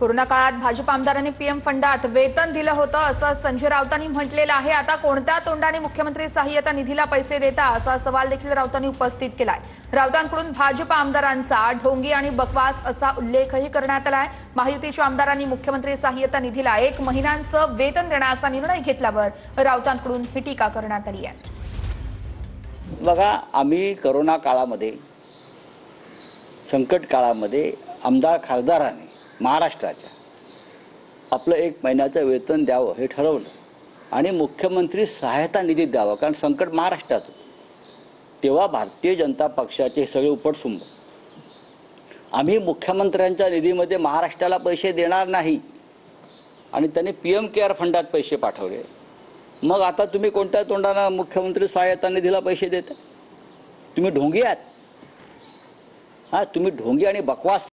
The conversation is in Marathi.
कोरोना काळात भाजप आमदारांनी पीएम फंडात वेतन दिलं होतं असं संजय राऊतांनी म्हटलेलं आहे। आता कोणत्या तोंडाने मुख्यमंत्री सहाय्यता निधीला पैसे देता असा सवाल देखील राऊतांनी उपस्थित केलाय। राऊतांकडून भाजप आमदारांचा ढोंगी आणि बकवास असा उल्लेखही करण्यात आलाय। महायुतीच्या आमदारांनी मुख्यमंत्री सहाय्यता निधीला 1 महिन्यांचं वेतन देण्याचा निर्णय घेतल्यावर राऊतांकडून ही टीका करण्यात आली आहे। बघा, आम्ही कोरोना काळामध्ये संकट काळामध्ये आमदार खासदारांनी महाराष्ट्राच्या आपलं 1 महिन्याचं वेतन द्यावं हे ठरवलं आणि मुख्यमंत्री सहायता निधी द्यावा, कारण संकट महाराष्ट्रात होतं। तेव्हा भारतीय जनता पक्षाचे सगळे उपटसुंब आम्ही मुख्यमंत्र्यांच्या निधीमध्ये महाराष्ट्राला पैसे देणार नाही आणि त्यांनी पीएम केअर फंडात पैसे पाठवले। मग आता तुम्ही कोणत्या तोंडाने मुख्यमंत्री सहायता निधीला पैसे देता? तुम्ही ढोंगी आहात। तुम्ही ढोंगी आणि बकवास